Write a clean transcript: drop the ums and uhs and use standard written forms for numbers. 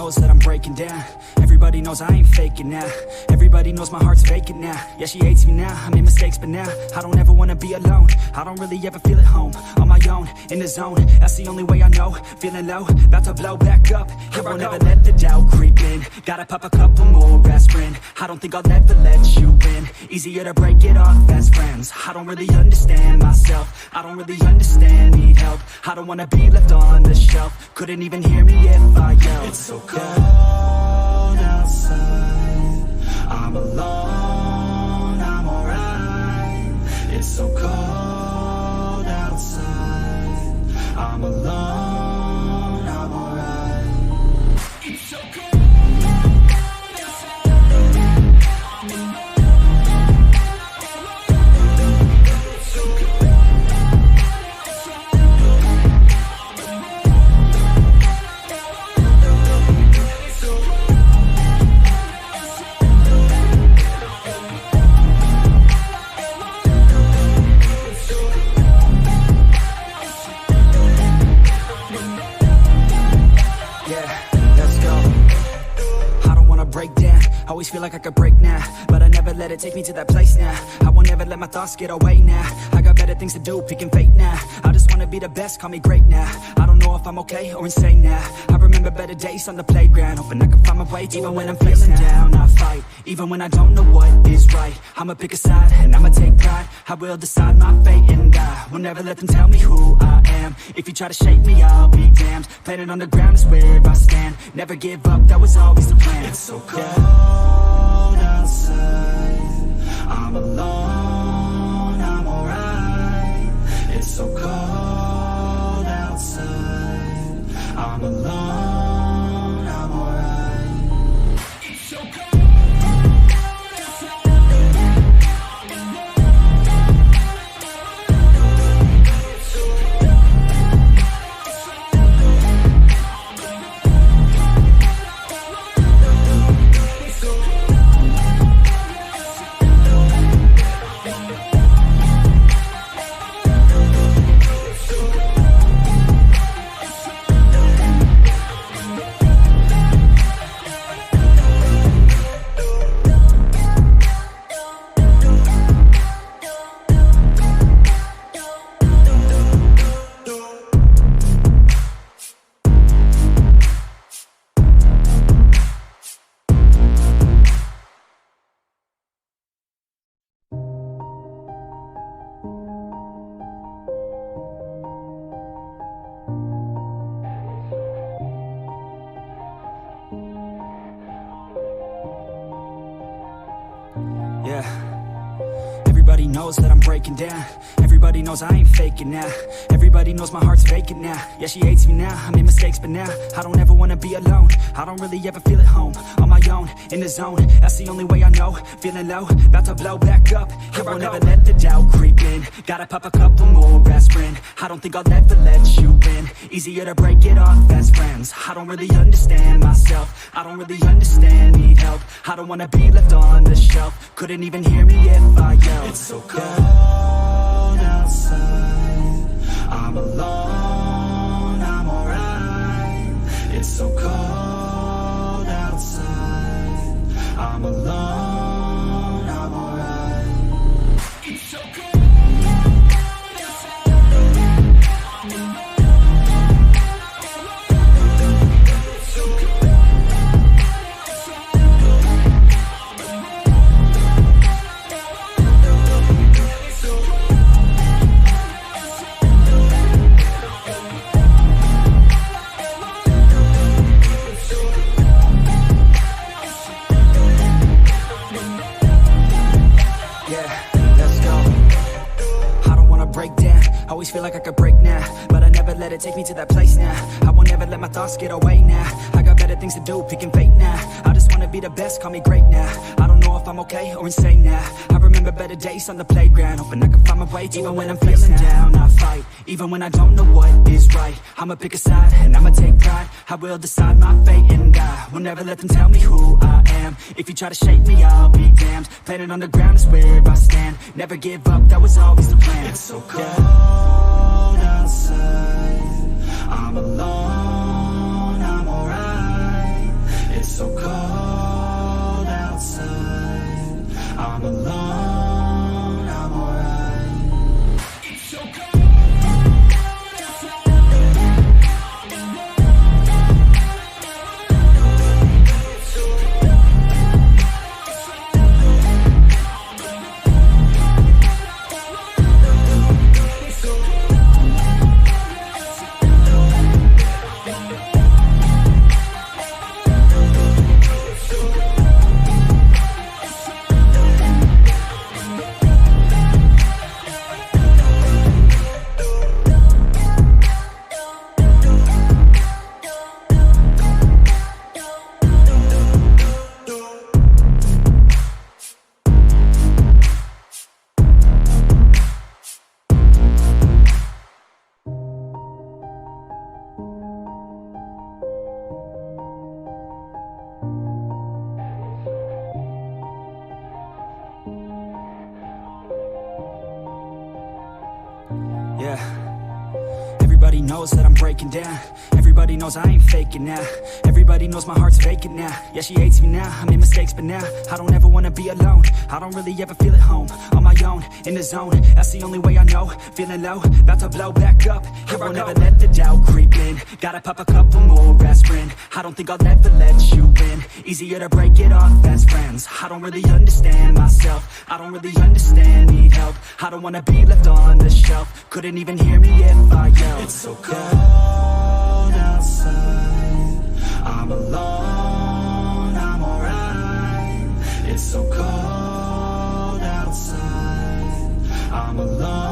knows that I'm breaking down. Everybody knows I ain't faking now. Everybody knows my heart's vacant now. Yeah, she hates me now, I made mistakes but now I don't ever wanna be alone. I don't really ever feel at home. On my own, in the zone, that's the only way I know. Feeling low, about to blow back up. Here I won't ever let the doubt creep in. Gotta pop a couple more aspirin. I don't think I'll ever let you in. Easier to break it off best friends. I don't really understand myself. I don't really understand, need help. I don't wanna be left on the shelf. Couldn't even hear me if I yelled. It's so cold outside, I'm alone, I'm alright. It's so cold outside, I'm alone, I'm alright. It's so cold. Always feel like I could break now, but I never let it take me to that place now. I won't ever let my thoughts get away now. I got better things to do, picking fate now. I just wanna be the best, call me great now. I don't know if I'm okay or insane now. I remember better days on the playground, hoping I can find my way. Even when I'm feeling down, I fight. Even when I don't know what is right, I'ma pick a side and I'ma take pride. I will decide my fate and I will never let them tell me who I am. If you try to shake me, I'll be damned. Planet on the ground is where I stand. Never give up, that was always the plan. It's so cold outside, I'm alone, I'm alright. It's so cold outside, I'm alone, I'm alright. It's so cold. Everybody knows that I'm breaking down. Everybody knows I ain't faking now. Everybody knows my heart's vacant now. Yeah, she hates me now, I made mistakes but now I don't ever wanna be alone. I don't really ever feel at home. On my own, in the zone, that's the only way I know. Feeling low, about to blow back up. Here I won't ever let the doubt creep in. Gotta pop a couple more aspirin. I don't think I'll ever let you in. Easier to break it off best friends. I don't really understand myself. I don't really understand, need help. I don't wanna be left on the shelf. Couldn't even hear me if I yelled. It's so cold outside, I'm alone, I'm alright. It's so cold outside, I'm alone, I'm alright. It's so cold. Always feel like I could break now, but I never let it take me to that place now. I won't ever let my thoughts get away now. I got better things to do, picking fate now. I just wanna be the best, call me great now. I don't know if I'm okay or insane now. I remember better days on the playground, hoping I can find my way. Even when I'm feeling down, I fight. Even when I don't know what is right, I'ma pick a side and I'ma take pride. I will decide my fate and I will never let them tell me who I am. If you try to shake me, I'll be damned. Planet on the ground is where I stand. Never give up, that was always the plan. It's so cold outside, I'm alone, I'm alright. I'm alone, I'm alright. It's so cold. Yeah, everybody knows that I'm breaking down. Everybody knows I ain't faking now. Everybody knows my heart's vacant now. Yeah, she hates me now, I made mistakes, but now I don't ever wanna be alone. I don't really ever feel at home. On my own, in the zone, that's the only way I know. Feeling low, about to blow back up. Here I won't ever let the doubt creep in. Gotta pop a couple more aspirin. I don't think I'll ever let you in. Easier to break it off best friends. I don't really understand myself. I don't really understand, need help. I don't wanna be left on the shelf. Couldn't even hear me if I yelled. It's so cold outside. I'm alone, I'm alright. It's so cold outside. I'm alone.